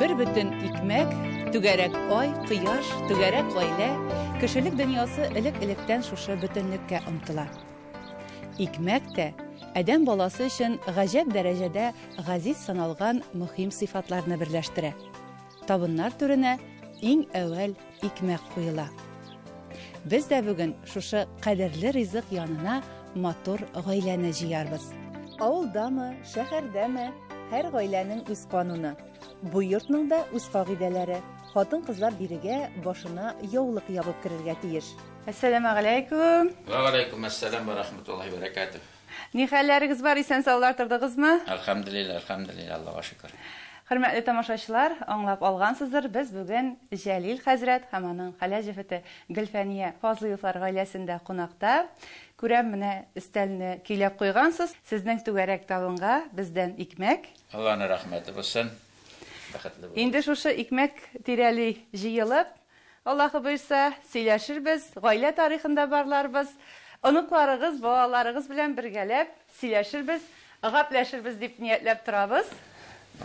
Bir bütün ikmek, tügerek ay, kıyaş, tügerek aile, kişilik dünyası ilik-ilikten şuşu bütünlükке ımtıla. İkmek de, adam balası için gacep derecede gaziz sanalgan mühim sıfatlarını birleştire. Tabınlar türüne en evvel ikmek koyula. Biz de bugün şuşu kaderli rızık yanına motor gaileni jiyarbız. Avulda mı, şehirde mi? Her gailenin üz kanunu. Bu yurtның da üz kagideleri. Hatın kızlar birige başına yollık yapıp kirerge tiyiş. Assalamu alaikum. Ve aleyküm esselam ve rahmetullahi ve berekatuhu. Ni halleriniz var, isen sağlar tırdınız mı? Elhamdülillah, elhamdülillah, Allah'a şükür. Hürmetli tamaşaçılar, anlap algansızdır. Biz bugün Jalil Hazret Hamanın Halajifeti Gülfaniye Fazlıyıflar gailesinde konakta. Күрәм менә истәлне көйләп куйгансыз. Сезнең түгәрәк тавынга бездән икмәк. Allah'ın rahmeti bulsun. Бәхетле булсын. Инде шушы икмәк тирәли җыелып, Аллаһы буйса, сөйләшербез, гаилә тарихында барларбыз. Оныкларыгыз, балаларыгыз белән бергәләп сөйләшербез, гәпләшербез дип ниятләп торабыз.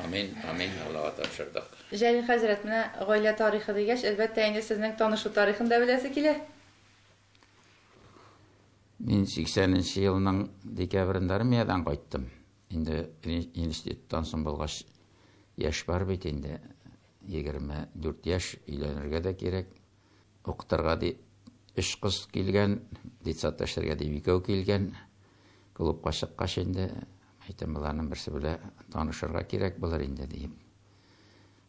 Amin, amin. Allah'a tavşırdık. Җәлил хәзрәт, менә гаилә тарихы дигәч, әлбәттә инде сезнең танышу тарихында беләсе килә. Мен 80-нче елның декабрендә Армиядан кайттым. Инде институттан соң булгач яшь бар бит инде. 24 яшь, өйләнергә дә кирәк. Укытырга ди 3 кыз килгән, детсат эшләргә ди 2 килгән. Клубка чыккач инде әйтәм, буларның берсе белән танышырга кирәк булыр инде дип.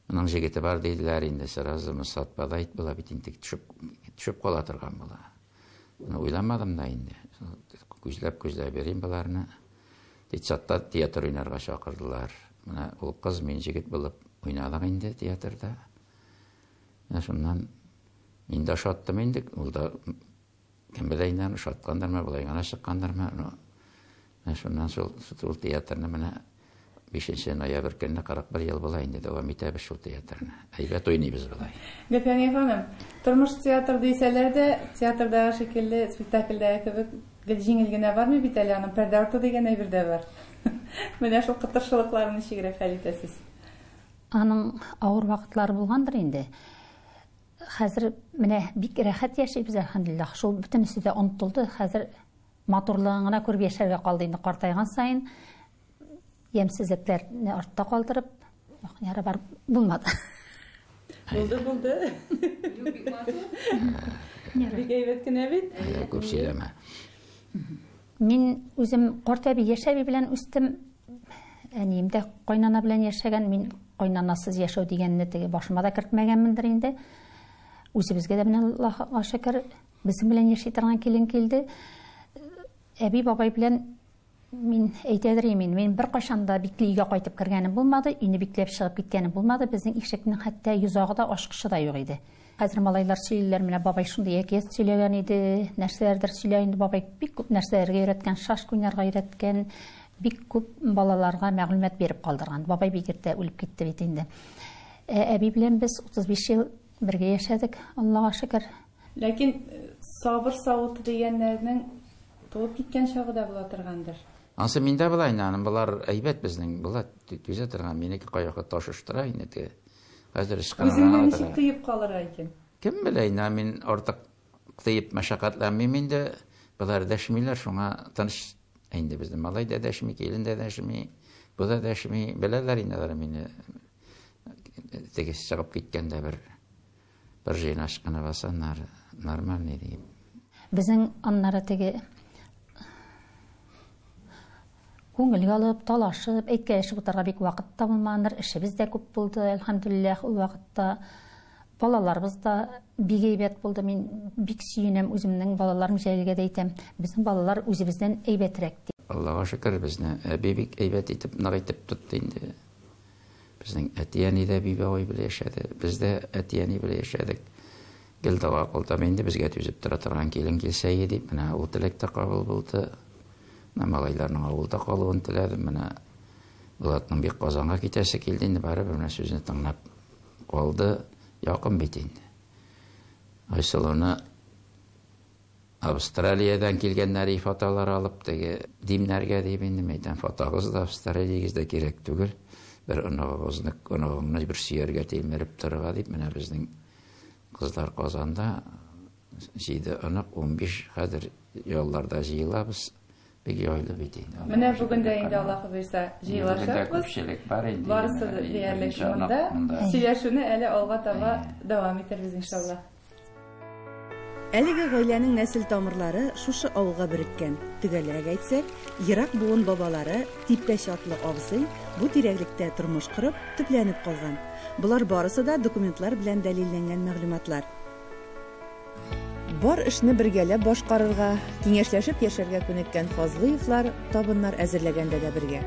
Моның җегете бар диделәр инде, сразу Мусат Бадайт була бит инде төшеп кала торган була. Уйлamadım da indi. Күзләп берим буларны. Детсатта театр уйнарга чакырдылар. Менә ул кыз мен җегет булып уйнадык инде театрда. Менә шуннан мин дә шаттым инде. Ул да кем беләйнән шаткандармы, булай гына чыккандармы. Менә шуннан шул театрны менә 5 ноябрь көнне 41 ел була инде дәвам итәбез шул театрны. Әйбәт уйныйбыз булай. Гәпәңә ханым, тормыш театр дисәләр дә, театрда шикелле спектакльдә кебек җиңел генә бармы бит әле, аның пәрдә арты дигән әйбер дә бар. Менә шул кытыршылыкларны ничегрәк хәл итәсез? Аның авыр вакытлары булгандыр инде. Хәзер менә бик рәхәт яшибез, әлхәмдүлиллаһ. Шул бөтенесе дә онытылды. Хәзер матурлыгын гына күреп яшәргә калды инде картайган сайын. Yemsizliklerini artta kaldırıp yara var bulmadı. Buldu. Bir eyvetkin evet. Көп сөйләмә. Min özüm Kortebi yaşabi bilen üstüm әниемдә кайнана белән яшәгән, мин кайнанасыз яшәү дигәнне теге башыма да кертмәгәнмендер инде. Үзебезгә дә менә Аллаһка шөкер, безнең белән яши торган килен килде. Әби бабай белән Мин әйтәдермен, мин бер кайчанда бикле өйгә кайтып кергәнем булмады, өйне бикләп чыгып киткәнем булмады. Безнең ишекнең хәтта йозагы да ачкычы да юк иде. Хәзер малайлар сөйлиләр, менә бабай шундый әкият сөйләгән иде, нәрсәләрдер сөйләгән инде. Бабай бик күп нәрсәләргә өйрәткән, шашка уйнарга өйрәткән, бик күп балаларга мәгълүмат берип калдырган. Бабай бик иртә үлеп китте бит инде. Әби белән без 35 ел бергә яшәдек, Аллаһка шөкер. Ләкин сабыр савыты дигәннәрнең туып киткән чагы да була торгандыр. Ансы миндә булай инде, булар әйбәт безнең була, түзә торган, минеке каякка ташыштыра инде. Хәзер ишкана. Үзеңне ничек тыеп калырга икән? Кем белә инде, мин артык тыеп мәшәкатьләнмим инде. Булар дәшмиләр, шуңа тыныч инде безнең малай да дәшми, килен дә дәшми, бу да дәшми, беләләр инде мине. Теге чыгып киткәндә бер җыйнашкына басаннар, нормальный дип. Безнең аннары теге Күңелгә алып, талашып, әйткәшеп утырга бик вакыт табылмандыр. Эшебез дә күп булды, әлхәмдүлиллаһ, ул вакытта. Балаларыбыз да бик әйбәт булды. Мин бик сөенәм үземнең балаларым җәйлегә дә әйтәм. Безнең балалар үзебездән әйбәтрәк ди. Аллаһка шөкер, безне бик әйбәт итеп, нык итеп тотты инде. Безнең әтияни дә бибай белән яшәде. Без дә әтияни белән яшәдек. Гелдава калда инде безгә түзеп тора торган килен килсә иде, менә ул теләктә кабул булды. Малайларның авылда калуын теләдем. Менә Булатның бик Казанга китәсе килде инде, барыбер менә сүзне тыңлап калды. Якын бит инде. Айсылуны Австралиядан килгәннәр фотолар алып, теге димнәргә дип инде мәйдан фотогыз да Австралиягызда кирәк түгел. bir onağını bir siyerge temirip tırıga deyip, mene bizning kızlar Kazanda jiydi onaq 15 hadir yollarda jiyilabız. Peki öyle biteydi. Mene bugün de indi Allah'ı verse jiylaşabız. Barısı deyerlik şunda. Süyeşini ele olga taba devam eteriz inşallah. Әлеге гаиләнең нәсел тамырлары шушы авылга береккән. Төгәлрәк әйтсәк, ерак буын бабалары Типпәч атлы абзый бу тирәклектә тормыш корып, төпләнеп калган. Булар барысы да документлар белән дәлилләнгән мәгълүматлар. Бар эшне бергәләп башкарырга, киңәшләшеп яшәргә күнеккән Фазлыевлар табыннар әзерләгәндә дә бергә.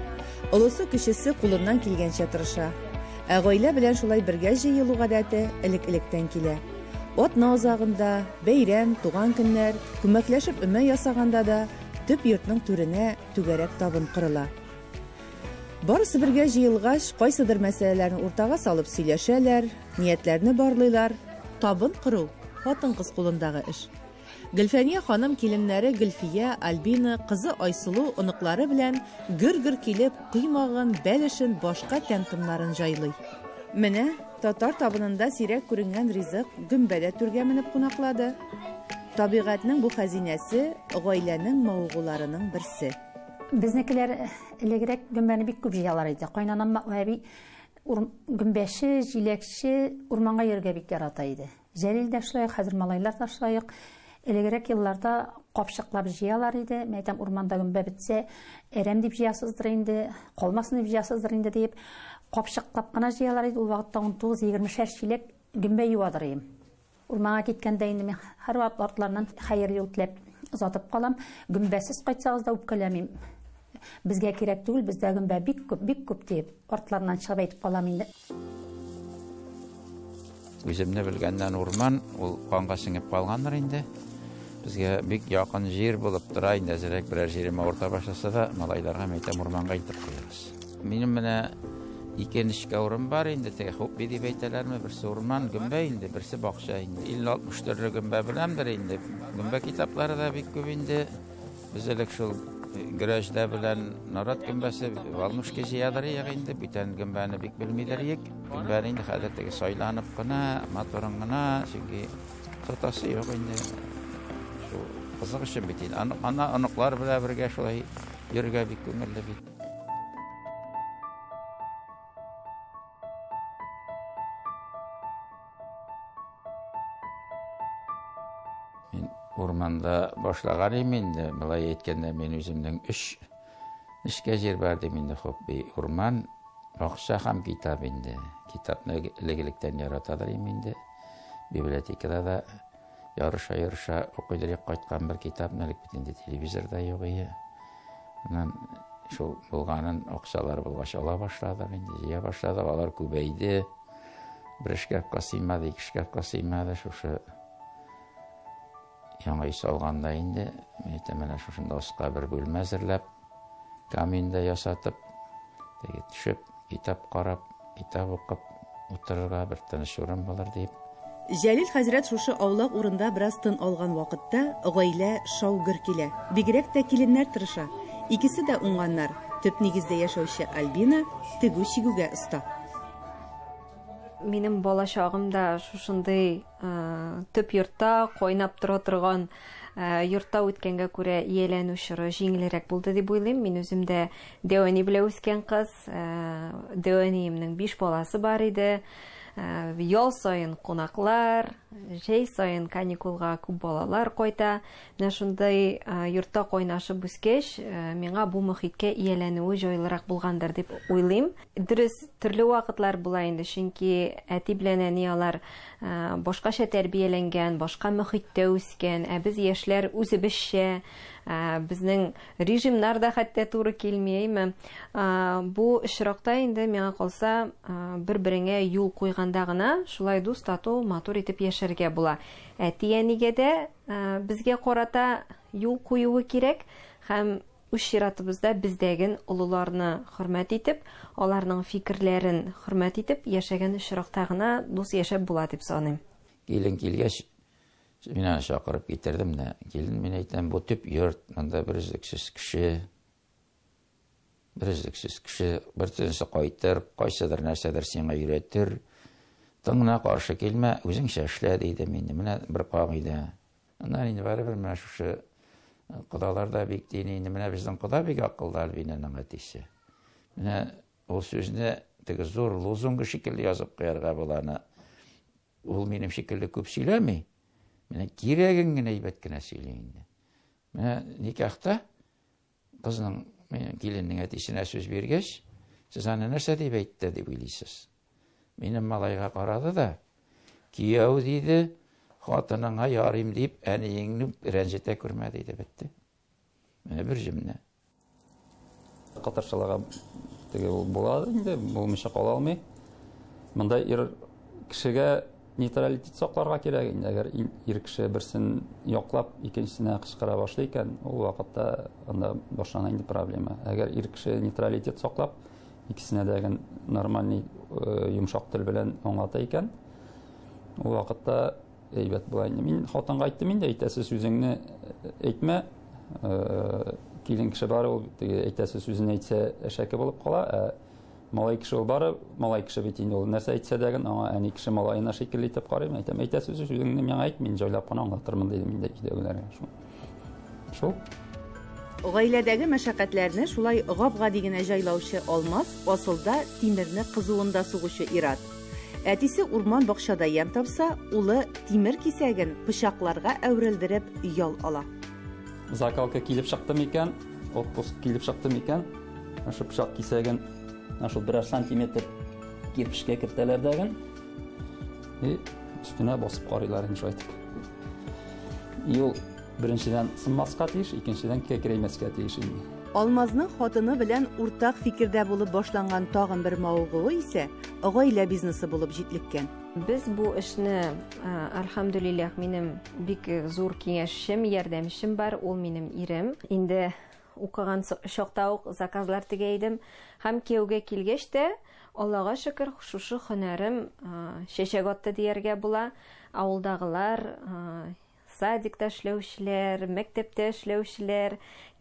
Олысы кешесе кулыннан килгәнчә тырыша. Ә гаилә белән шулай бергә җыелу гадәте элек-электән килә. От назагында, бәйрәм, туган көннәр, күмәкләшеп өмә ясаганда да төп йортның түренә түгәрәк табын кырыла. Барысы бергә җыелгач, кайсыдыр мәсьәләләрне уртага салып сөйләшәләр, ниятләрне барлыйлар. Табын кыру хатын-кыз кулындагы эш. Гөлфәния ханым киленнәре Гөлфия, Альбина, кызы Айсылу оныклары белән гөр-гөр килеп, кыймагын, бәлешен, башка тәмтымнарын җайлый. Менә татар табынында сирәк күренгән ризык гөмбәдә түргә менеп кунаклады. Табигатьнең бу хәзинәсе гаиләнең мавыгуларының берсе. Безнекеләр элегрәк гөмбәне бик күп җыялар иде. Кайнанам әби гөмбәче, җиләкче урманга йөргә бик ярата иде. Җәлил дә шулай, хәзер малайлар да шулай. Элегрәк елларда капчыклап җыялар иде. Мәйтәм урманда гөмбә бетсә, әрәм дип җыясыздыр инде, калмасын дип җыясыздыр инде дип капчыклап кына җыялар иде. Ул вакытта 19-20 чиләк гөмбә юадыр идем. Урманга киткәндә инде мин һәрвакыт артларынан хәерле юл теләп озатып калам. Гөмбәсез кайтсагыз да үпкәләмим. Безгә кирәк түгел, бездә гөмбә бик күп дип артларынан чыгып әйтеп калам инде. Үземне белгәннән урман, ул канга сеңеп калгандыр инде. Безгә бик якын җир булып тора инде, әзрәк берәр җиреме орта башласа да, малайларга мәйтәм урманга илтеп куярбыз. Минем менә икенче урын бар инде, теге хобби дип әйтәләрме, берсе урман гөмбә инде, берсе бакча инде. 50-60 төрле гөмбә беләндер инде. Гөмбә китаплары да бик күп инде. Без элек шул гөрәҗдә белән нарат гөмбәсе валмышка җыядыр инде, бүтән гөмбәне бик белмиләр ик. Гөмбәне инде хәзер теге сайланып кына, моторын гына, чөнки сатасы юк инде. Шул кызык өчен бит инде. Ана аныклар белән бергә шулай йөргә бик күңелле бит. Урманда башлаган инде, былай әйткәндә мен үземнең эшкә җир бардым инде, хобби урман, акча һәм китап инде. Китапны элек-электән яратадыр инде. Библиотекада да ярыша укыдырып кайткан бер китапны элек бит инде телевизорда юк иде. Аннан шул булганын акчалар булгач ала башладык инде, җыя башладык, алар күбәйде. Бер шкафка сыймады, ике шкафка сыймады, шушы яңа үй салганда инде, менә шушында оска бер бүлмә әзерләп, каминда ясатып, теге төшеп, китап карап, китап укып, утырырга бер тыныч урын булыр дип. Җәлил хәзрәт шушы аулак урында бераз тын алган вакытта гаилә шау-гөр килә. Бигрәк тә киленнәр тырыша. Икесе дә уңганнар. Төп нигездә яшәүче Альбина тегү чигүгә оста. Минем балачагым да шушындый төп йортта кайнап тора торган йортта үткәнгә күрә ияләнү чоры җиңелрәк булды дип уйлыйм. Мин үзем дә Девани белән үскән кыз, Деваниемнең 5 баласы бар иде. Ял сайын кунаклар, җәй сайын каникулга күп балалар кайта. Менә шундай йортта кайнашып үскәч, миңа бу мөхиткә ияләнүе җайлырак булгандыр дип уйлыйм. Дөрес, төрле вакытлар була инде, чөнки әти белән әни алар башкача тәрбияләнгән, башка мөхиттә үскән, ә без яшьләр үзебезчә, безнең режимнар да хәтта туры килмәйме. Бу очракта инде миңа калса, бер-береңә юл куйганда гына шулай дус тату, матур итеп яшәргә була. Әти-әнигә дә безгә карата юл куюы кирәк һәм үз чиратыбызда бездәген улыларны хөрмәт итеп, аларның фикерләрен хөрмәт итеп яшәгән очракта гына дус яшәп була дип саныйм. Килен килгәч, мин аны чакырып китердем дә, килен, мин әйтәм, бу төп йорт, монда бер үзлексез кеше, Бер өзлексез кеше бер төнсе кайтыр, кайсыдыр нәрсәдер сиңа өйрәтер. Тыңна каршы килмә, үзеңчә эшлә диде мине. Менә бер кагыйдә. Аннан инде барыбер менә шушы кодалар да бик дини, менә безнең кода бик акыллы Альбинаның әтисе. Менә ул сүзне теге зур лозунг шикелле язып куярга буланы. Ул минем шикелле күп сөйләми. Менә кирәген генә әйбәт кенә сөйли инде. Менә никахта кызның киленнең әтисенә сүз биргәч, сез аны нәрсә дип әйтте дип уйлыйсыз. Минем малайга карады да, кияү диде, хатыныңа ярыйм дип, әниеңне рәнҗетә күрмә диде бетте. Менә бер җөмлә. Катаршаларга теге булады инде, булмыйча кала алмый. Монда ир кешегә нейтралитет сакларга кирәк инде. Әгәр ир кеше берсен яклап, икенчесенә кычкыра башлый икән, ул вакытта анда башлана инде проблема. Әгәр ир кеше нейтралитет саклап, икесенә дә нормаль йомшак тел белән аңлата икән, ул вакытта әйбәт була инде. Мин хатынга әйттем инде, әйтәсе сүзеңне әйтмә. Килен кеше бар, ул әйтәсе сүзен әйтсә әшәке булып кала. Малай кеше ул бары, малай кеше бит инде ул нәрсә әйтсә дә аңа әни кеше малайына шикелле итеп карыйм. Әйтәм, әйтәсе сүзеңне миңа әйт, мин җайлап кына аңлатырмын дидем инде өйдәгеләргә. Шул. Гаиләдәге мәшәкатьләрне шулай гап-гади генә җайлаучы Алмаз асылда тимерне кызуында сугучы ир-ат. Әтисе урман бакчада ям тапса, улы тимер кисәген пычакларга әверелдереп ял ала. Закалка килеп чыкты микән, отпуск килеп чыкты микән, ашы пычак кисәген ашы 1 сантиметр кирпешкә кертәләр дәген. Үстенә басып карыйлар инде шайтып. Ел беренчедән сынмаска тиеш, икенчедән кәкрәймәскә тиеш инде. Алмазның хатыны белән уртак фикердә булып башланган тагын бер мавыгы исә гаилә бизнесы булып җитлеккән. Без бу эшне, альхамдулиллах, минем бик зур киңәшчем, ярдәмчем бар, ул минем ирем. Инде укыган чакта ук заказлар тегәйдем. Һәм кияүгә килгәч тә, Аллага шөкер, шушы һөнәрем чәчәк атты дияргә була. Авылдагылар, садикта эшләүчеләр, мәктәптә эшләүчеләр,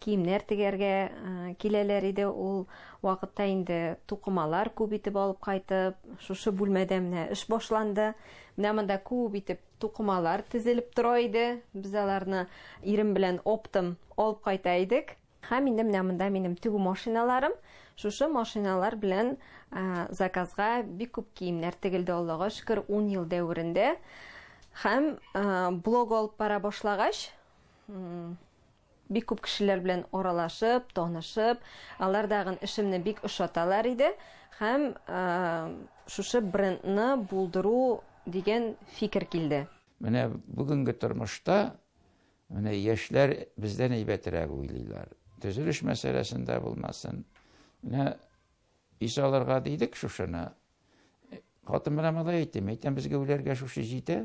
киемнәр тегәргә киләләр иде. Ул вакытта инде тукымалар күп итеп алып кайтып, шушы бүлмәдә менә эш башланды. Менә монда күп итеп тукымалар тезелеп тора иде. Без аларны ирем белән оптым алып кайта идек. Һәм инде менә монда минем тегү машиналарым. Шушы машиналар белән заказга бик күп киемнәр тегелде, Аллага шөкер, 10 ел дәврендә. Һәм блог алып бара башлагач, бик күп кешеләр белән аралашып, танышып, алар дагы эшемне бик ошаталар иде. Һәм шушы брендны булдыру дигән фикер килде. Менә бүгенге тормышта менә яшьләр бездән әйбәтрәк уйлыйлар. Төзелеш мәсьәләсендә булмасын. Менә исаларга дидек шушыны. Хатын белән малай әйтәм, безгә үләргә шушы җитә.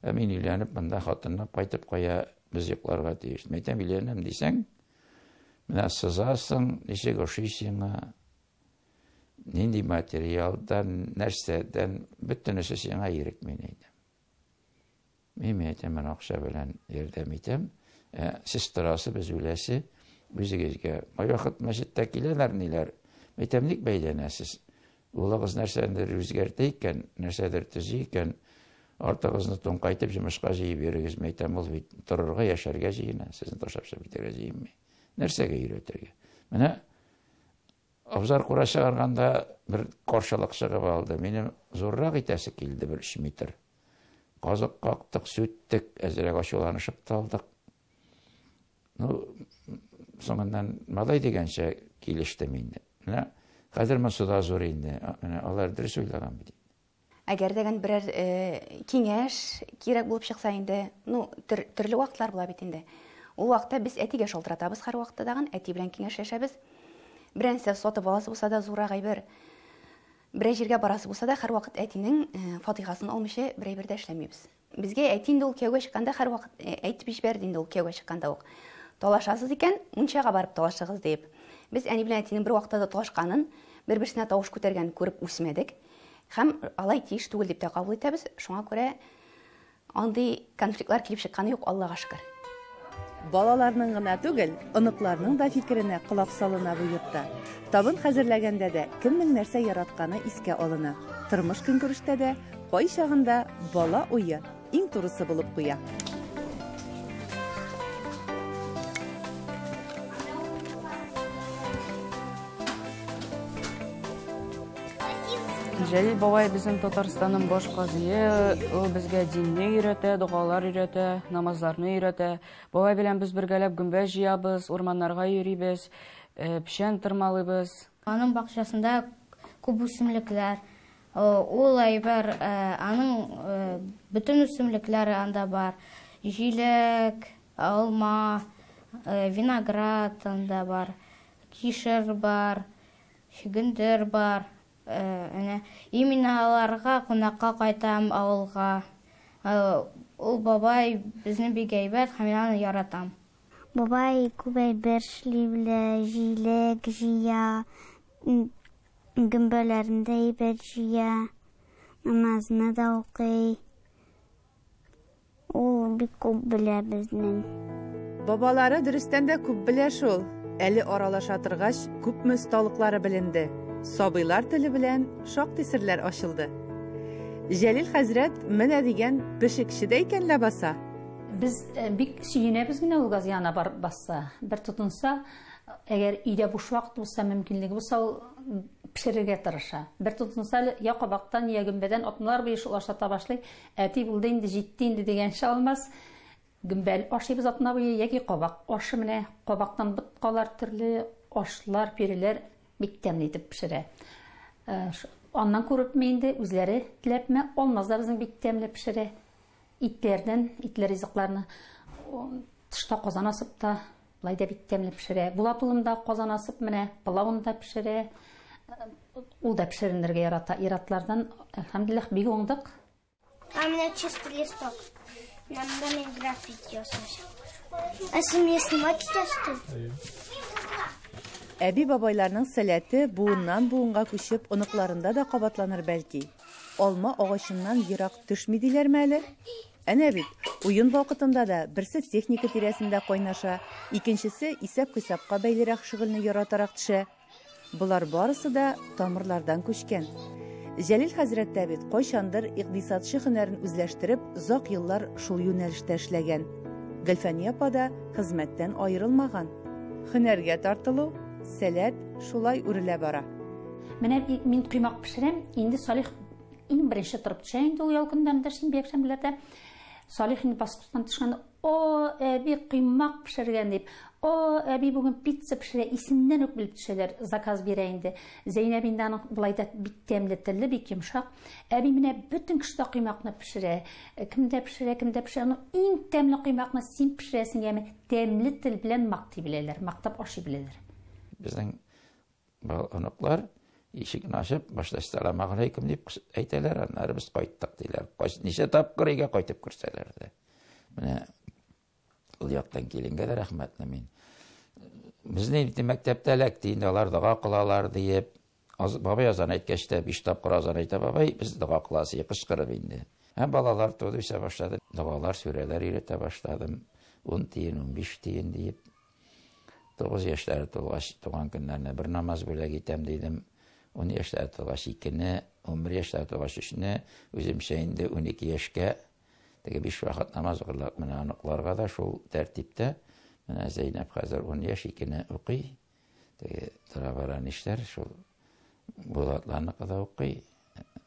Мин өйләнеп, монда хатынны кайтып кая, без йокларга тиеш. Әйтәм, өйләнәм дисәң, менә сызасың, ничек ашыйсың, нинди материалдан, нәрсәдән, бөтенесе сиңа ирекми әйтәм. Мин әйтәм, мен акча белән ярдәм итәм. Сез торасы, без үләсе, үзегезгә. Вакыт мәчеттә киләләр ниләр. Әйтәм, ник бәйләнәсез? Улыгыз нәрсәдер үзгәртә икән, нәрсәдер төзи икән, артыгызны туңкайтып җимешкә җыеп йөрегез. Әйтәм, ул бит торырга, яшәргә җыена, сезне ташлап китәргә җыенмый. Нәрсәгә өйрәтергә? Менә абзар кура чыгарганда бер каршылык чыгып алды. Минем зуррак итәсе килде, 1 метр. Казык кактык, сүттек, әзрәк ачуланышып талдык. Соңыннан малай дигәнчә килештем инде. Менә хәзер монсуда зур инде. Менә алар дөрес уйлаган бит. Әгәр дәгән берәр киңәш кирәк булып чыкса инде, төрле вакытлар була бит инде. Ул вакытта без әтигә шалтыратабыз, һәр вакытта дагы әти белән киңәшләшәбез. Беренче сатып аласы булса да зур гайбер. Берәр җиргә барасы булса да һәр вакыт әтинең фатихасын алмыйча берәр дә эшләмибез. Безгә әти инде ул кияүгә чыкканда һәр вакыт әйтеп җибәрде инде ул кияүгә чыкканда ук. Талашасыз икән, мунчага барып талашыгыз дип. Без әни белән әтинең бер вакытта да талашканын, бер-берсенә тавыш күтәргән күреп үсмәдек. Һәм алай тиеш түгел дип тә кабул итәбез. Шуңа күрә андый конфликтлар килеп чыкканы юк, Аллага шөкер. балаларның гына түгел, оныкларның да фикеренә колак салына бу йортта. Табын хәзерләгәндә дә кемнең нәрсә яратканы искә алына. Тормыш көнкүрештә дә кай чагында бала уе иң турысы булып куя. Җәлил бабай безнең Татарстанның баш казые, ул безгә динне өйрәтә, дугалар өйрәтә, намазларны өйрәтә. Бабай белән без бергәләп гөмбә җыябыз, урманнарга йөрибез, печән тырмалыйбыз. Аның бакчасында күп үсемлекләр. Ул әйбер, аның бөтен үсемлекләре анда бар. Җиләк, алма, виноград анда бар, кишер бар, чөгендер бар. Именно аларга кунакка кайтам авылга. Ул бабай безнең бик әйбәт, һәм мин аны яратам. Бабай күп әйбер эшли белә, җиләк җыя, гөмбәләрендә әйбер җыя, намазны да укый. Ул бик күп белә безнең. Бабалары дөрестән дә күп белә шул. Әле аралаша торгач, күпме осталыклары беленде. Сабыйлар теле белән шактый серләр ачылды. Җәлил хәзрәт менә дигән пешекче дә икән ләбаса. Biz бик сөенәбез генә ул газяна бар бassa. Бер тотынса, әгәр өйдә буш вакыт булса, мөмкинлеге булса, пешерергә тырыша. Бер тотынса, я кабактан, я гөмбәдән атмалар бер шул ашата башлый. Әти булды инде, җитте инде дигәнчә алмас. Гөмбәл ашыйбыз атна буе яки кабак ашы менә, кабактан быткалар төрле ашлар, пиреләр бик тәмле итеп пешерә. Аннан күреп инде үзләре теләпме, алмазда безнең бик тәмле пешерә. Итләрдән, итләр ризыкларны тышта казан асып та, булай да бик тәмле пешерә. Булатулымда казан асып менә пылавында пешерә. Ул да пешеренергә ярата. Иратлардан, әлхәмдүлилләх, бик уңдык. А меня чистый листок. Нам дали граффити ясать. А семья снимать что? Әби бабайларның сәләте буыннан буынга күчеп, оныкларында да кабатланыр бәлки. Алма агачыннан ерак төшми диләрме әле? Әнә бит, уен вакытында да берсе техника тирәсендә кайнаша, икенчесе исәп-хисапка бәйлерәк шөгыльне яратарак төшә. Булар барысы да тамырлардан күчкән. Җәлил хәзрәт тә бит кайчандыр икътисадчы һөнәрен үзләштереп, озак еллар шул юнәлештә эшләгән. Гөлфәния апа да хезмәттән аерылмаган. Һөнәргә тартылу, сәләт шулай үрелә бара. Менә мин кыймак пешерәм, инде Салих иң беренче торып төшә инде ул ял көндәрендә, шимбә якшәмбеләрдә. Салих инде баскычтан төшкәндә, "О, әби кыймак пешергән" дип. "О, әби бүген пицца пешерә", исеннән үк белеп төшәләр, заказ бирә инде. Зәйнәп инде аның булай да бик тәмле телле, бик йомшак. Әби менә бөтен кешедә кыймакны пешерә. Кемдә пешерә, аның иң тәмле кыймакны син пешерәсең, яме тәмле тел белән мактый беләләр, мактап ашый беләләр. Безнең оныклар ишекне ачып, башта "Ассаламу алейкум" дип әйтәләр, аннары без кайттык диләр. Ничә тапкыр өйгә кайтып күрсәләр дә. Менә ул яктан килгәнгә дә рәхмәтле мин. Безнең мәктәптә эләкте инде, алар дога кылалар диеп, бабай азан әйткәч тә 5 тапкыр азан әйтә бабай, без дога кыласы кычкырып инде. Һәм балалар туды үсә башлады. Догалар, сүрәләр өйрәтә башладым. 10 тиен, 15 тиен диеп. 9 яшьләре тулгач, туган көннәренә бер намаз бүләк итәм дидем. 10 яшьләре тулгач 2-не, 11 яшьләре тулгач 3-не, үземчә инде 12 яшькә теге 5 вакыт намаз укырлык менә аныкларга да шул тәртиптә. Менә Зәйнәп хәзер 10 яшь 2-не укый. Теге тора-бара нишләр, шул Булатларны када укый.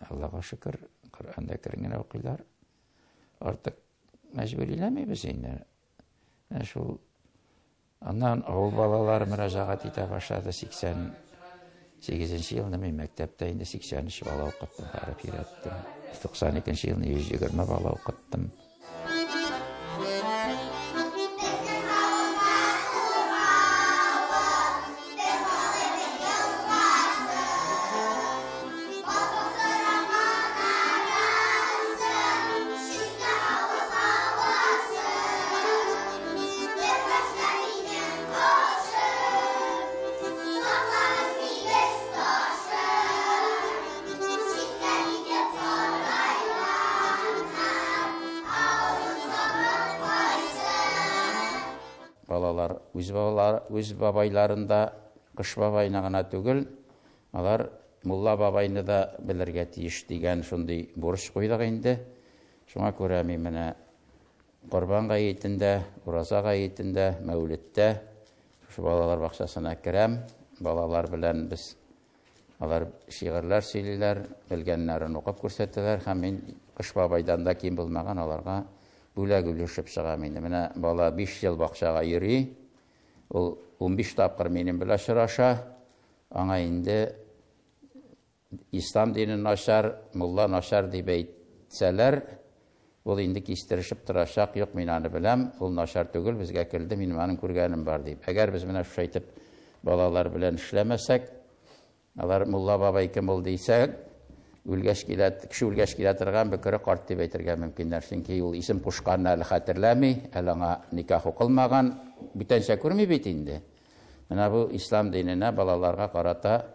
Аллаһка шөкер, Коръәндә кергән укыйлар. Артык мәҗбүриләмибез инде. Шул Аннан авыл балалары мөрәҗәгать итә башлады 88 елны мин мәктәптә инде 83 бала укыттым, тарих өйрәттем. 92 елны 120 бала укыттым. балалар үз бабайларында кыш бабайны гына түгел, алар мулла бабайны да белергә тиеш дигән шундый бурыч куйдык инде. Шуңа күрә мин менә Корбан гаетендә, Ураза гаетендә, Мәүлидтә шу балалар бакчасына керәм. Балалар белән без алар шигырьләр сөйлиләр, белгәннәрен укып күрсәтәләр һәм мин кыш бабайдан да ким булмаган аларга бүләк өлешеп чыгам инде. Менә бала 5 ел бакчага йөри. Ул 15 тапкыр минем белән очраша. Аңа инде ислам динен начар, мулла начар дип әйтсәләр, ул инде кистерешеп торачак. Юк, мин аны беләм, ул начар түгел, безгә килде, минем аның күргәнем бар дип. Әгәр без менә шушы әйтеп балалар белән эшләмәсәк, алар мулла бабай кем ул дисәк, кеше үлгәч килә торган бөкере карт дип әйтергә мөмкиннәр. Чөнки ул исем кушканны әле хәтерләми, әле аңа никах укылмаган, бүтәнчә күрми бит инде. Менә бу ислам диненә балаларга карата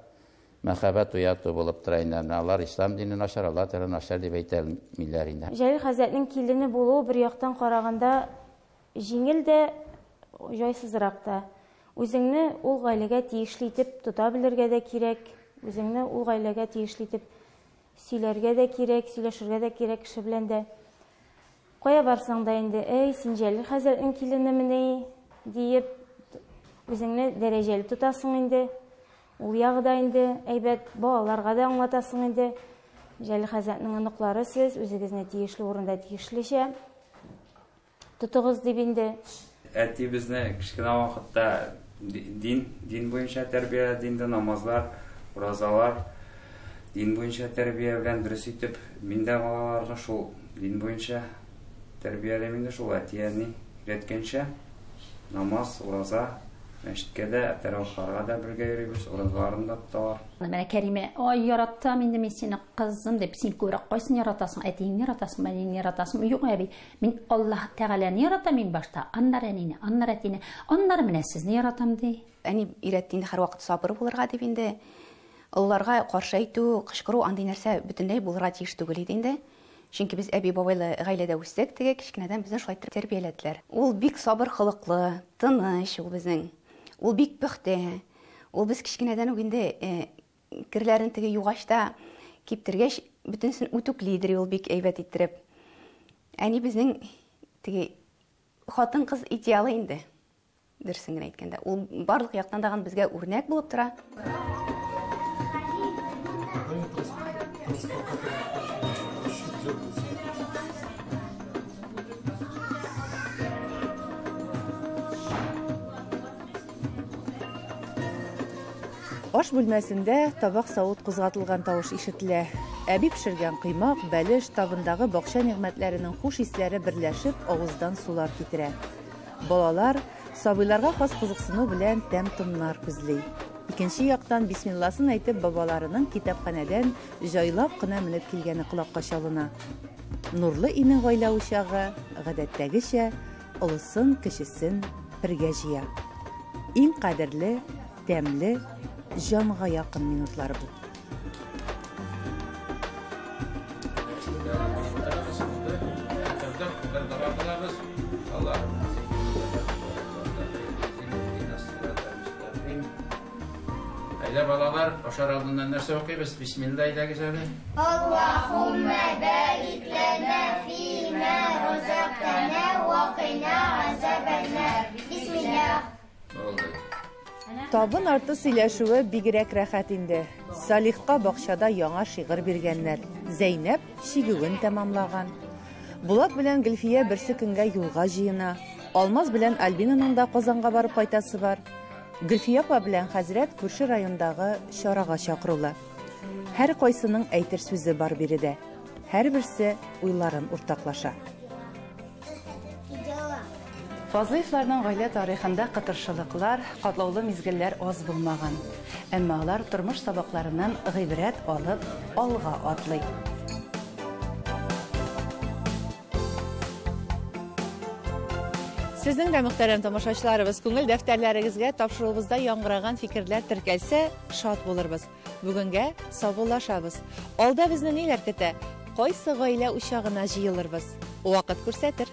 мәхәббәт уяту булып тора инде. Алар ислам динен начар, Алла Тәгалә начар дип әйтәлмиләр инде. Җәлил хәзрәтнең килене булуы бер яктан караганда җиңел дә, җайсызрак та. Үзеңне ул гаиләгә тиешле итеп тота белергә дә кирәк, үзеңне ул гаиләгә тиешле итеп сөйләргә дә кирәк, сөйләшергә дә кирәк кеше белән дә. Кая барсаң да инде, "Эй, син Җәлил хәзрәтнең киленемени?" диеп үзеңне дәрәҗәле тотасың инде. Ул ягыда инде әйбәт балаларга да аңлатасың инде. Җәлил хәзрәтнең оныклары сез үзегезне тиешле урында тиешлечә тотыгыз дип инде. Әти безне кичкенә вакытта дин буенча тәрбия, диндә намазлар, уразалар, дин буенча тәрбия белән дөрес итеп, мин дә балаларга шул дин буенча тәрбияләм инде, шул әтияне өйрәткәнчә намаз, ураза, мәчеткә дә, тәравихларга да бергә йөрибез, уразаларын да тоталар. Менә Кәриме, "Ай, яраттым инде мин сине, кызым" дип, "Син күрә кайсын яратасың? Әтиңне яратасың, мәне яратасың?" "Юк, әби, мин Аллаһ Тәгаләне яратам мин башта, аннары әнине, аннары әтине, аннары менә сезне яратам" ди. Әни өйрәтте инде һәрвакыт сабыр булырга дип инде. Олларга каршы әйтү, кычкыру андый нәрсә бөтенләй булырга тиеш түгел иде инде. Чөнки без әби бабайлы гаиләдә үстек, теге кичкенәдән безне шулай тәрбияләделәр. Ул бик сабыр хылыклы, тыныч ул безнең. Ул бик пөхтә. Ул без кичкенәдән үк инде кирләрен теге югачта киптергәч, бөтенсен үтүклидер ул бик әйбәт иттереп. Әни безнең теге хатын-кыз идеалы инде. Дөресен генә әйткәндә, ул барлык яктан да безгә үрнәк булып тора. Аш бүлмәсендә табак савыт кузгатылган тавыш ишетелә. Әби пешергән кыймак, бәлеш, табындагы бакча нигъмәтләренең хуш исләре берләшеп авыздан сулар китерә. Балалар сабыйларга хас кызыксыну белән тәм-томнар күзли. Икенче яктан бисмилласын әйтеп бабаларының китапханәдән җайлап кына менеп килгәне колакка чалына. Нурлы ине гаилә учагы, гадәттәгечә, олысын, кечесен бергә җыя. Иң кадерле, тәмле, җанга якын минутлар бу. Әйдә балалар, ашар алдыннан нәрсә укыйбыз? Бисмилла әйдәгез әле. Аллаһумма барик лана фима разaqtana ва қина азабаннар. Бисмилlah. Булды. Табын арты сөйләшүе бигрәк рәхәт инде. Салихка бакчада яңа шигырь биргәннәр. Зәйнәп шигүен тәмамлаган. Булат белән Гөлфия берсе көнгә юлга җыена. Алмаз белән Альбинаның да Казанга барып кайтасы бар. Гөлфия апа белән хәзрәт күрше райондагы чарага чакырыла. Һәр кайсының әйтер сүзе бар биредә. Һәрберсе уйларын уртаклаша. Фазлыевларның гаилә тарихында кытыршылыклар, катлаулы мизгелләр аз булмаган. Әмма алар тормыш сабакларыннан гыйбрәт алып, алга атлый. Сезнең дә мөхтәрәм тамашачыларыбыз, күңел дәфтәрләрегезгә тапшыруыбызда яңгыраган фикерләр теркәлсә, шат булырбыз. Бүгенгә саубуллашабыз. Алда безне ниләр көтә? Кайсы гаилә учагына җыелырбыз? Вакыт күрсәтер.